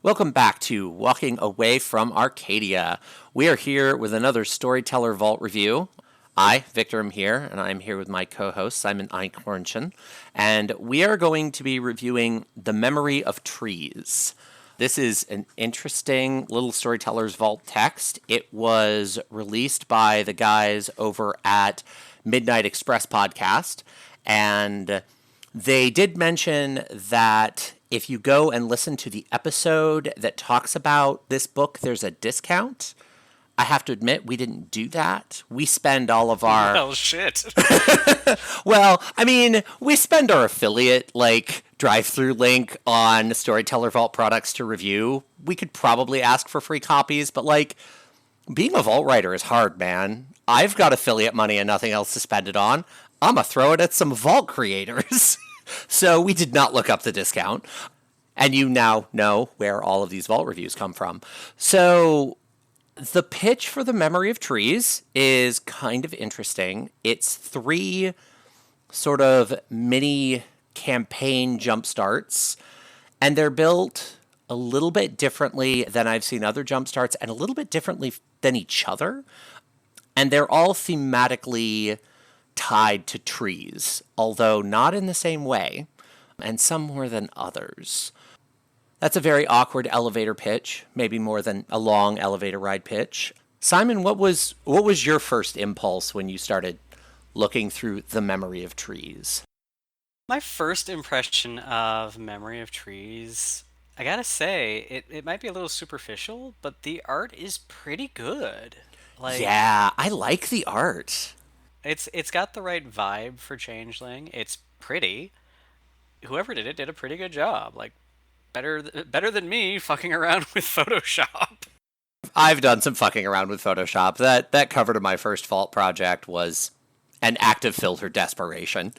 Welcome back to Walking Away from Arcadia. We are here with another Storyteller Vault review. I, Victor, am here, and I'm here with my co-host, Simon Eichhornchen, and we are going to be reviewing The Memory of Trees. This is an interesting little Storyteller's Vault text. It was released by the guys over at Midnight Express Podcast, and they did mention that if you go and listen to the episode that talks about this book, there's a discount. I have to admit, we didn't do that. We spend all of our... Well, shit. Well, I mean, we spend our affiliate, drive-through link on Storyteller Vault products to review. We could probably ask for free copies, but, being a Vault writer is hard, man. I've got affiliate money and nothing else to spend it on. I'm going to throw it at some Vault creators. So we did not look up the discount. And you now know where all of these Vault reviews come from. So the pitch for The Memory of Trees is kind of interesting. It's 3 sort of mini campaign jumpstarts, and they're built a little bit differently than I've seen other jumpstarts and a little bit differently than each other. And they're all thematically tied to trees, although not in the same way, and some more than others. That's a very awkward elevator pitch, maybe more than a long elevator ride pitch. Simon, what was your first impulse when you started looking through The Memory of Trees? My first impression of Memory of Trees, I gotta say, it might be a little superficial, but the art is pretty good. Yeah, I like the art. It's got the right vibe for Changeling. It's pretty. Whoever did a pretty good job. Better than me fucking around with Photoshop. I've done some fucking around with Photoshop. That cover to my first Vault project was an act of filter desperation.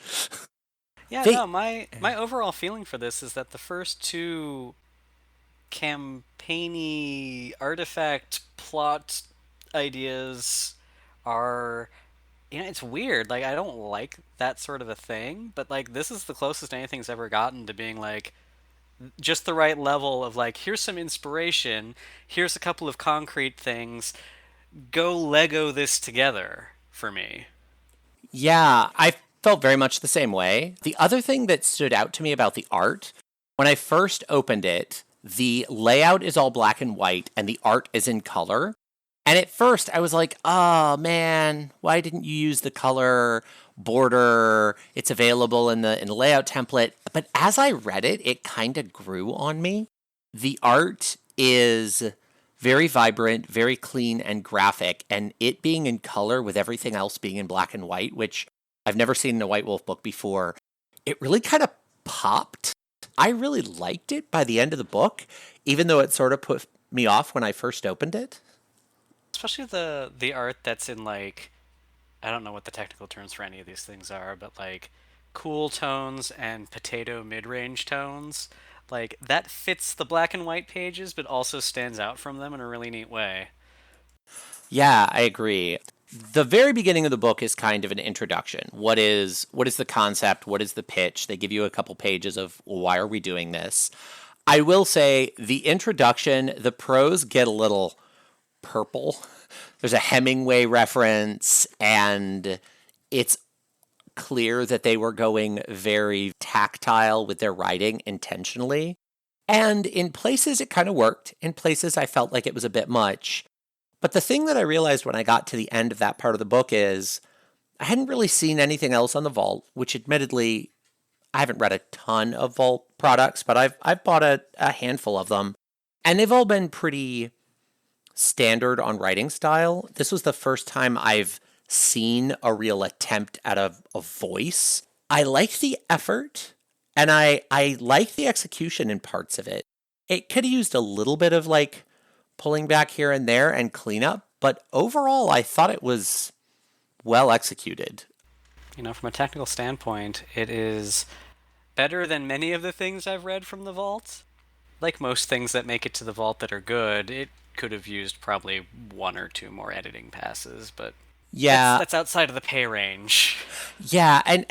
Yeah, no, my overall feeling for this is that the first 2 campaigny artifact plot ideas are, it's weird. I don't like that sort of a thing, but this is the closest anything's ever gotten to being just the right level of here's some inspiration, here's a couple of concrete things, go Lego this together for me. Yeah, I felt very much the same way. The other thing that stood out to me about the art, when I first opened it, the layout is all black and white and the art is in color. And at first I was like, oh man, why didn't you use the color border? It's available in the layout template. But as I read it, it kind of grew on me. The art is very vibrant, very clean and graphic, and it being in color with everything else being in black and white, which I've never seen in a White Wolf book before, it really kind of popped. I really liked it by the end of the book, even though it sort of put me off when I first opened it. Especially the art that's in I don't know what the technical terms for any of these things are, but cool tones and potato mid-range tones. That fits the black and white pages, but also stands out from them in a really neat way. Yeah, I agree. The very beginning of the book is kind of an introduction. What is the concept? What is the pitch? They give you a couple pages of why are we doing this? I will say the introduction, the prose get a little purple. There's a Hemingway reference, and it's clear that they were going very tactile with their writing intentionally. And in places it kind of worked. In places I felt like it was a bit much. But the thing that I realized when I got to the end of that part of the book is I hadn't really seen anything else on the Vault, which admittedly I haven't read a ton of Vault products, but I've bought a handful of them. And they've all been pretty standard on writing style. This was the first time I've seen a real attempt at a voice. I like the effort, and I like the execution in parts of it. It could have used a little bit of pulling back here and there and cleanup, but overall I thought it was well executed. From a technical standpoint, it is better than many of the things I've read from the Vault. Like most things that make it to the Vault that are good, it could have used probably 1 or 2 more editing passes, but yeah, that's outside of the pay range. Yeah, and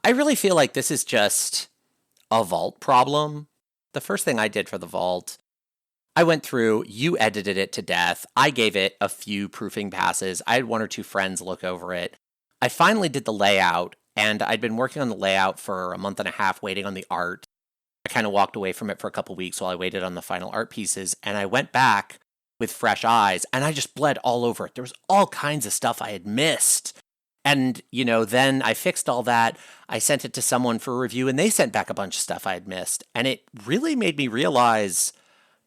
I really feel like this is just a Vault problem. The first thing I did for the Vault I went through, you edited it to death. I gave it a few proofing passes. I had one or two friends look over it. I finally did the layout, and I'd been working on the layout for a month and a half, waiting on the art. I kind of walked away from it for a couple weeks while I waited on the final art pieces, and I went back with fresh eyes, and I just bled all over it. There was all kinds of stuff I had missed. And, then I fixed all that. I sent it to someone for review, and they sent back a bunch of stuff I had missed. And it really made me realize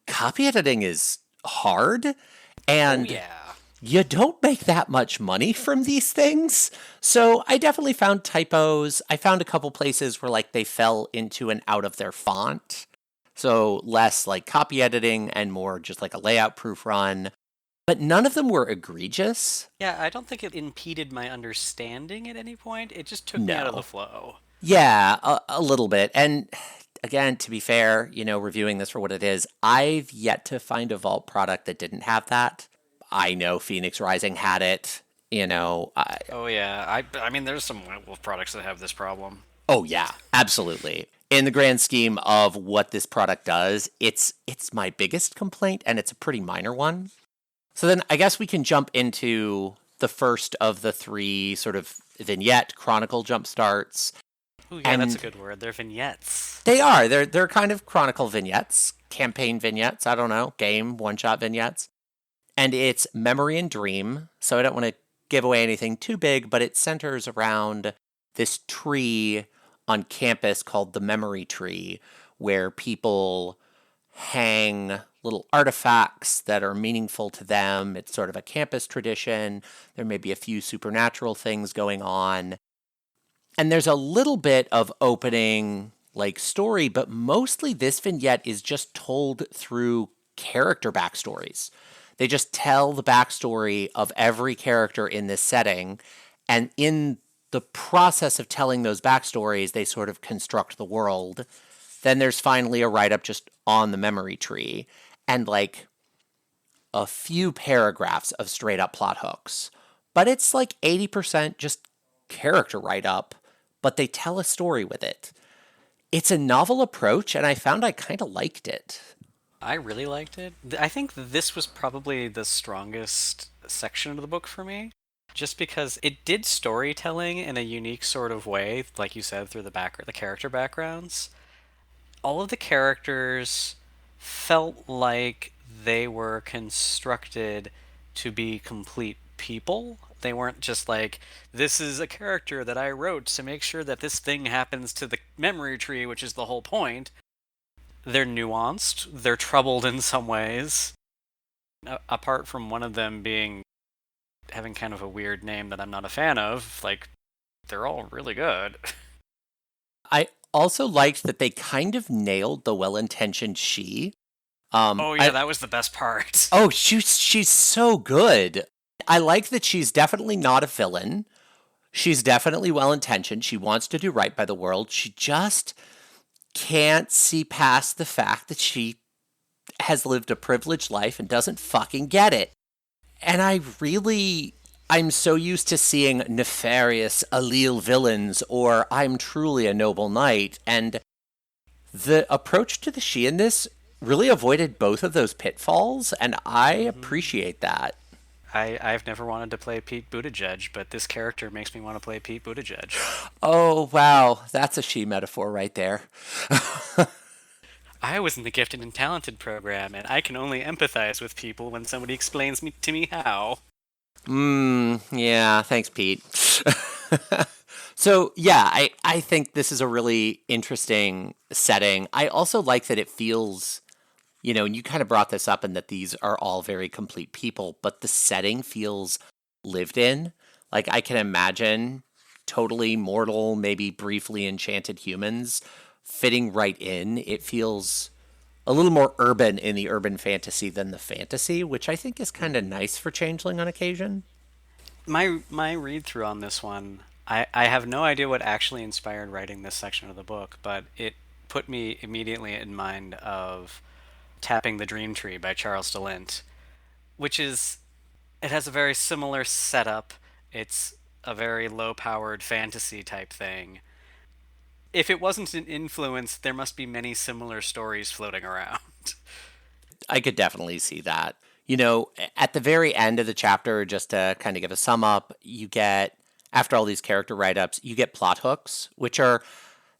copy editing is hard, Oh and yeah. you don't make that much money from these things. So I definitely found typos. I found a couple places where like they fell into and out of their font. So less like copy editing and more just like a layout proof run. But none of them were egregious. Yeah, I don't think it impeded my understanding at any point. It just took me out of the No. flow. Yeah, a little bit. And again, to be fair, reviewing this for what it is, I've yet to find a Vault product that didn't have that. I know Phoenix Rising had it. Oh yeah, I mean, there's some White Wolf products that have this problem. Oh yeah, absolutely. In the grand scheme of what this product does, it's my biggest complaint, and it's a pretty minor one. So then I guess we can jump into the first of the three sort of vignette chronicle jump starts. Oh yeah, that's a And good word. They're vignettes. they're kind of chronicle vignettes, campaign vignettes, I don't know, game one-shot vignettes. And it's memory and dream. So I don't want to give away anything too big, but it centers around this tree on campus called the memory tree, where people hang little artifacts that are meaningful to them. It's sort of a campus tradition. There may be a few supernatural things going on. And there's a little bit of opening like story, but mostly this vignette is just told through character backstories. They just tell the backstory of every character in this setting. And in the process of telling those backstories, they sort of construct the world. Then there's finally a write up just on the memory tree and like a few paragraphs of straight up plot hooks. But it's like 80% just character write up, but they tell a story with it. It's a novel approach, and I found I kind of liked it. I really liked it. I think this was probably the strongest section of the book for me, just because it did storytelling in a unique sort of way, like you said, through the character backgrounds. All of the characters felt like they were constructed to be complete people. They weren't just like, this is a character that I wrote to make sure that this thing happens to the memory tree, which is the whole point. They're nuanced, they're troubled in some ways. Apart from one of them being having kind of a weird name that I'm not a fan of, like, they're all really good. I also liked that they kind of nailed the well-intentioned she. Oh yeah, I that was the best part. Oh, she's so good. I like that she's definitely not a villain. She's definitely well-intentioned. She wants to do right by the world. She just can't see past the fact that she has lived a privileged life and doesn't fucking get it. And I'm so used to seeing nefarious allele villains or I'm truly a noble knight. And the approach to the she in this really avoided both of those pitfalls. And I hmm appreciate that. I've never wanted to play Pete Buttigieg, but this character makes me want to play Pete Buttigieg. Oh, wow. That's a she metaphor right there. I was in the gifted and talented program, and I can only empathize with people when somebody explains to me how. Yeah, thanks, Pete. So, yeah, I think this is a really interesting setting. I also like that it feels, and you kind of brought this up, and that these are all very complete people, but the setting feels lived in. Like, I can imagine totally mortal, maybe briefly enchanted humans fitting right in. It feels a little more urban in the urban fantasy than the fantasy, which I think is kind of hmm nice for Changeling on occasion. My read through on this one, I have no idea what actually inspired writing this section of the book, but it put me immediately in mind of Tapping the Dream Tree by Charles DeLint, which is it has a very similar setup. It's a very low powered fantasy type thing. If it wasn't an influence, there must be many similar stories floating around. I could definitely see that. You know, at the very end of the chapter, just to kind of give a sum up, you get, after all these character write-ups, you get plot hooks, which are,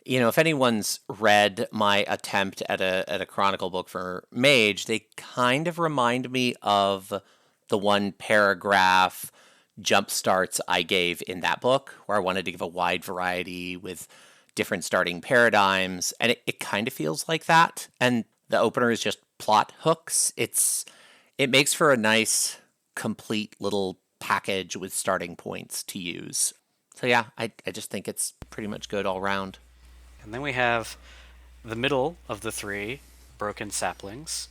you know, if anyone's read my attempt at a chronicle book for Mage, they kind of remind me of the one paragraph jump starts I gave in that book, where I wanted to give a wide variety with different starting paradigms, and it kind of feels like that. And the opener is just plot hooks. It makes for a nice, complete little package with starting points to use. So yeah, I just think it's pretty much good all around. And then we have the middle of the three, Broken Saplings,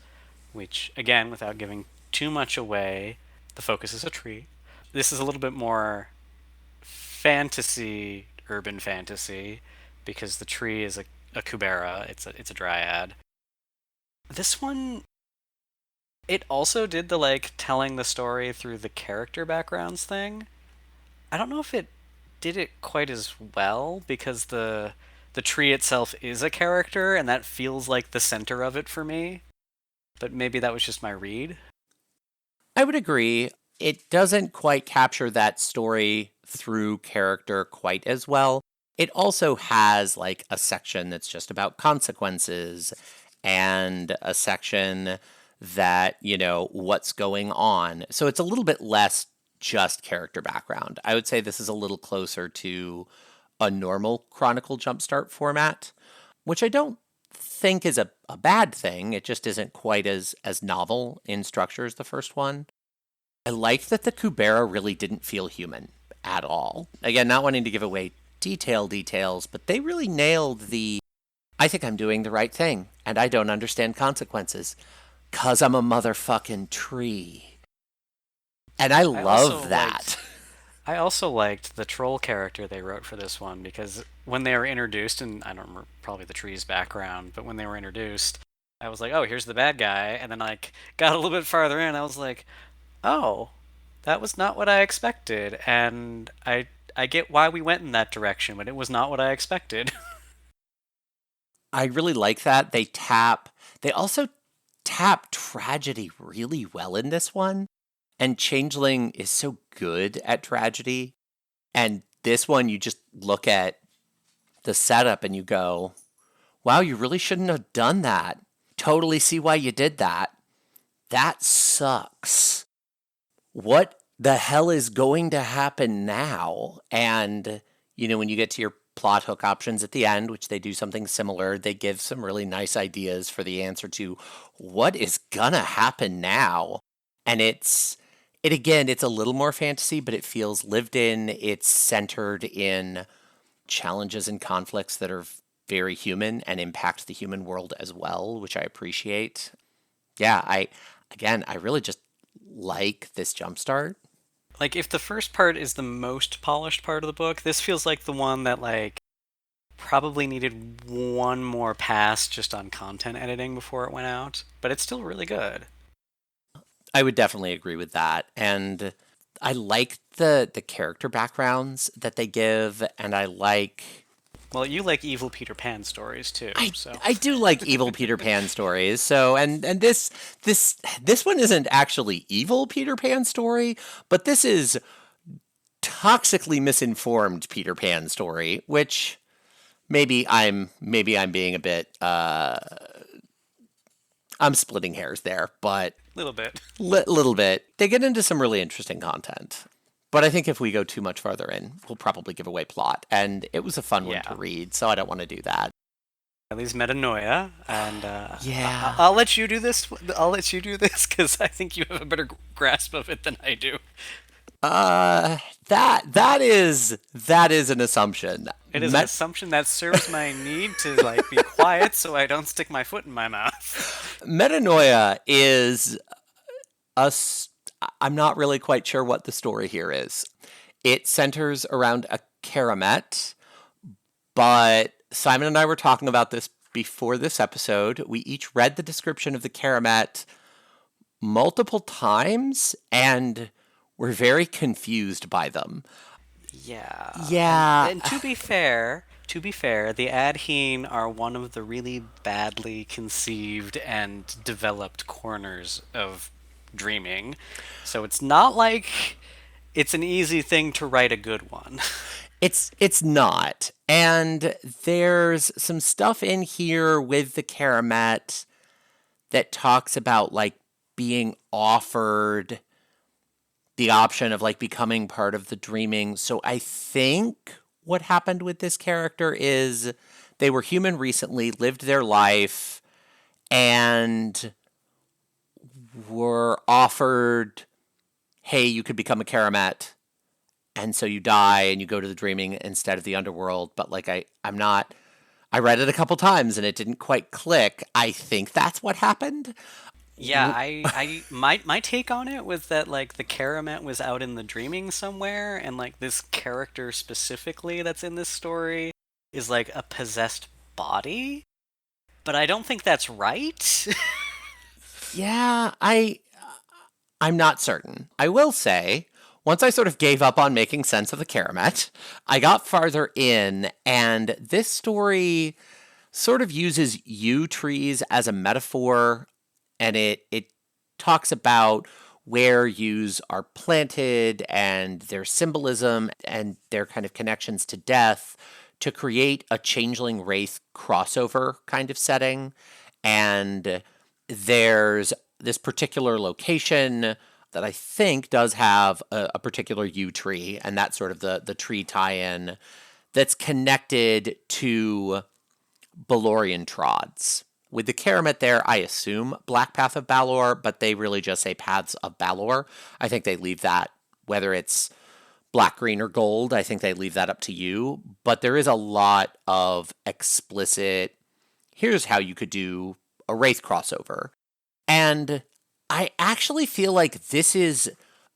which, again, without giving too much away, the focus is a tree. This is a little bit more fantasy, urban fantasy, because the tree is a Kubera, it's a dryad. This one, it also did the like telling the story through the character backgrounds thing. I don't know if it did it quite as well because the tree itself is a character and that feels like the center of it for me. But maybe that was just my read. I would agree. It doesn't quite capture that story through character quite as well. It also has like a section that's just about consequences and a section that, you know, what's going on. So it's a little bit less just character background. I would say this is a little closer to a normal Chronicle Jumpstart format, which I don't think is a bad thing. It just isn't quite as novel in structure as the first one. I like that the Kubera really didn't feel human at all. Again, not wanting to give away details, but they really nailed the I think I'm doing the right thing and I don't understand consequences 'cause I'm a motherfucking tree. And I I also love liked that. I also liked the troll character they wrote for this one because when they were introduced, and I don't remember probably the tree's background, but when they were introduced, I was like, oh, here's the bad guy, and then like got a little bit farther in, I was like, oh, that was not what I expected, and I get why we went in that direction, but it was not what I expected. I really like that. They also tap tragedy really well in this one. And Changeling is so good at tragedy. And this one, you just look at the setup and you go, wow, you really shouldn't have done that. Totally see why you did that. That sucks. What the hell is going to happen now? And, you know, when you get to your plot hook options at the end, which they do something similar, they give some really nice ideas for the answer to what is gonna happen now. And it again, it's a little more fantasy, but it feels lived in. It's centered in challenges and conflicts that are very human and impact the human world as well, which I appreciate. Yeah, I really just like this jumpstart. Like if the first part is the most polished part of the book, this feels like the one that like probably needed one more pass just on content editing before it went out, but it's still really good. I would definitely agree with that. And I like the character backgrounds that they give, and I like Well, you like evil Peter Pan stories too, I so I do like evil Peter Pan stories. So and this one isn't actually evil Peter Pan story, but this is toxically misinformed Peter Pan story, which maybe I'm being a bit I'm splitting hairs there, but a little bit. little bit. They get into some really interesting content. But I think if we go too much farther in, we'll probably give away plot. And it was a fun one to Yeah. read, so I don't want to do that. At least metanoia, and Yeah. I'll let you do this. I'll let you do this because I think you have a better grasp of it than I do. Uh, that is an assumption. It is an assumption that serves my need to like be quiet so I don't stick my foot in my mouth. Metanoia is us. I'm not really quite sure what the story here is. It centers around a Karamet, but Simon and I were talking about this before this episode. We each read the description of the Karamet multiple times and were very confused by them. Yeah, Yeah. and to be fair, To be fair, the Adhene are one of the really badly conceived and developed corners of dreaming. So it's not like it's an easy thing to write a good one. It's not. And there's some stuff in here with the Karamet that talks about like being offered the option of like becoming part of the dreaming. So I think what happened with this character is they were human recently, lived their life, and were offered, hey, you could become a Karamet. And so you die and you go to the dreaming instead of the underworld. But like I'm not I read it a couple times and it didn't quite click. I think that's what happened. Yeah, my take on it was that like the Karamet was out in the dreaming somewhere, and like this character specifically that's in this story is like a possessed body. But I don't think that's right. Yeah, I'm not certain. I will say, once I sort of gave up on making sense of the Karamet, I got farther in, and this story sort of uses yew trees as a metaphor, and it talks about where yews are planted and their symbolism and their kind of connections to death to create a changeling wraith crossover kind of setting. And there's this particular location that I think does have a particular yew tree, and that's sort of the tree tie-in that's connected to Balorian Trods. With the Karamet there, I assume Black Path of Balor, but they really just say Paths of Balor. I think they leave that, whether it's black, green, or gold, I think they leave that up to you. But there is a lot of explicit, here's how you could do a Wraith crossover. And I actually feel like this is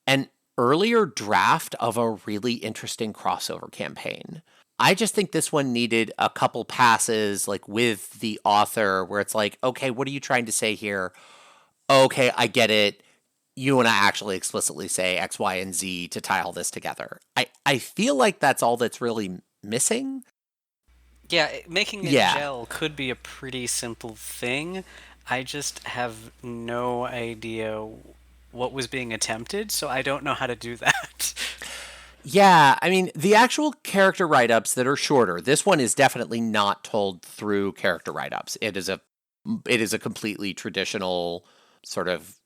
an earlier draft of a really interesting crossover campaign. I just think this one needed a couple passes like with the author where it's like, okay, what are you trying to say here? Okay, I get it. You want to actually explicitly say X, Y, and Z to tie all this together. I feel like that's all that's really missing. Yeah, making it Yeah. gel could be a pretty simple thing. I just have no idea what was being attempted, so I don't know how to do that. Yeah, I mean, the actual character write-ups that are shorter, this one is definitely not told through character write-ups. It is a completely traditional sort of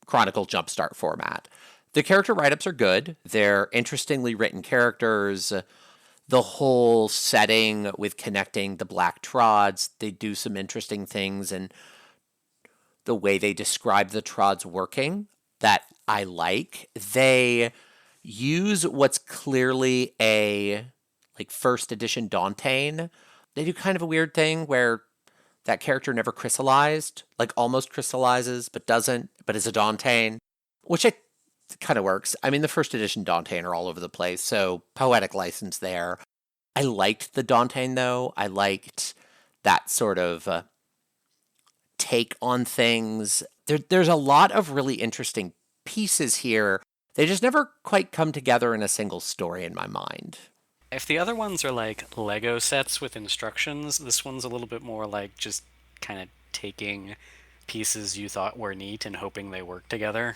Chronicle Jumpstart format. The character write-ups are good. They're interestingly written characters. The whole setting with connecting the Black Trods, they do some interesting things, and the way they describe the Trods working that I like. They use what's clearly a like first edition Dauntain. They do kind of a weird thing where that character never crystallized, like almost crystallizes, but doesn't, but is a Dauntain, which it kind of works. I mean, the first edition Dauntain are all over the place, so poetic license there. I liked the Dauntain though. I liked that sort of take on things. There's a lot of really interesting pieces here. They just never quite come together in a single story in my mind. If the other ones are like Lego sets with instructions, this one's a little bit more like just kind of taking pieces you thought were neat and hoping they work together.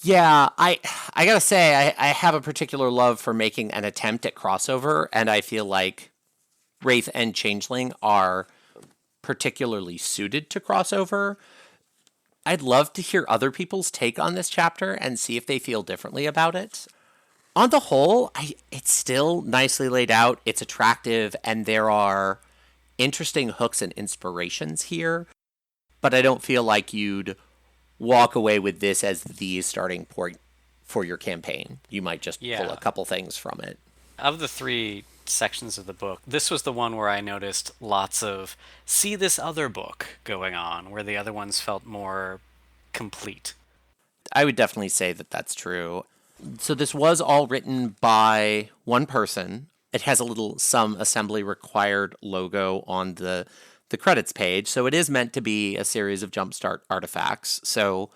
Yeah, I gotta say, I have a particular love for making an attempt at crossover, and I feel like Wraith and Changeling are particularly suited to crossover. I'd love to hear other people's take on this chapter and see if they feel differently about it. On the whole, it's still nicely laid out, it's attractive, and there are interesting hooks and inspirations here, but I don't feel like you'd walk away with this as the starting point for your campaign. You might just pull a Yeah. couple things from it. Of the three sections of the book, this was the one where I noticed lots of see this other book going on, where the other ones felt more complete. I would definitely say that that's true. So this was all written by one person. It has a little some assembly required logo on the credits page. So it is meant to be a series of jumpstart artifacts. So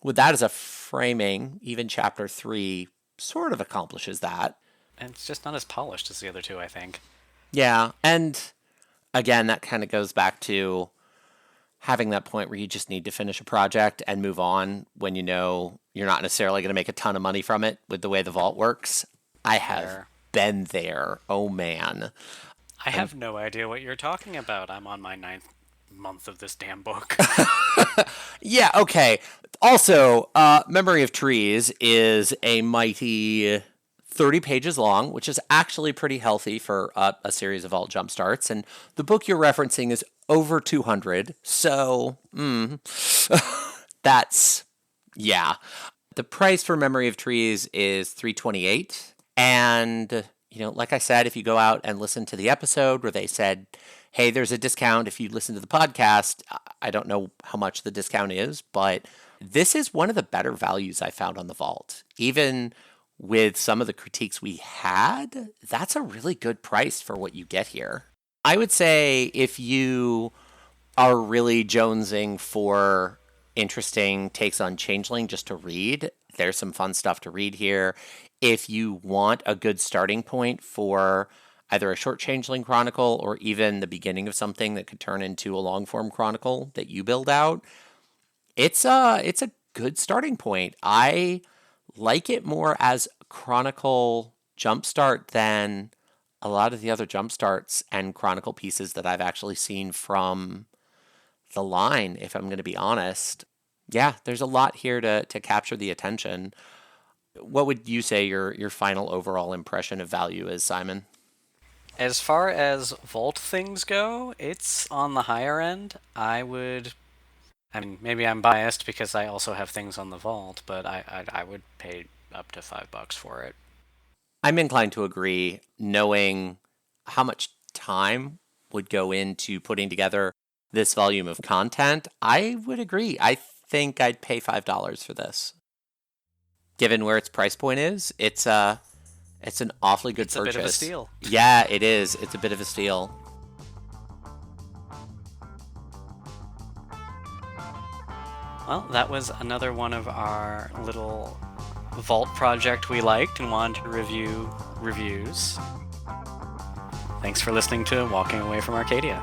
with that as a framing, even chapter 3 sort of accomplishes that. And it's just not as polished as the other two, I think. Yeah, and again, that kind of goes back to having that point where you just need to finish a project and move on when you know you're not necessarily going to make a ton of money from it with the way the vault works. I have Fair. been there. Oh man. I I'm have no idea what you're talking about. I'm on my ninth month of this damn book. Yeah, okay. Also, Memory of Trees is a mighty 30 pages long, which is actually pretty healthy for a series of alt jump starts. And the book you're referencing is over 200. So, that's, yeah. The price for Memory of Trees is 328. And, like I said, if you go out and listen to the episode where they said, hey, there's a discount if you listen to the podcast, I don't know how much the discount is, but this is one of the better values I found on the vault. Even with some of the critiques we had, that's a really good price for what you get here. I would say if you are really jonesing for interesting takes on Changeling just to read, there's some fun stuff to read here. If you want a good starting point for either a short Changeling chronicle or even the beginning of something that could turn into a long form chronicle that you build out, it's a good starting point. I like it more as a chronicle jumpstart than a lot of the other jumpstarts and chronicle pieces that I've actually seen from the line, if I'm going to be honest. Yeah, there's a lot here to capture the attention. What would you say your final overall impression of value is, Simon? As far as vault things go, it's on the higher end. I mean, maybe I'm biased because I also have things on the vault, but I would pay up to $5 for it. I'm inclined to agree, knowing how much time would go into putting together this volume of content. I would agree. I think I'd pay $5 for this. Given where its price point is, it's an awfully good It's a bit of a purchase. steal. Yeah, it is. It's a bit of a steal. Well, that was another one of our little vault project we liked and wanted to review reviews. Thanks for listening to Walking Away from Arcadia.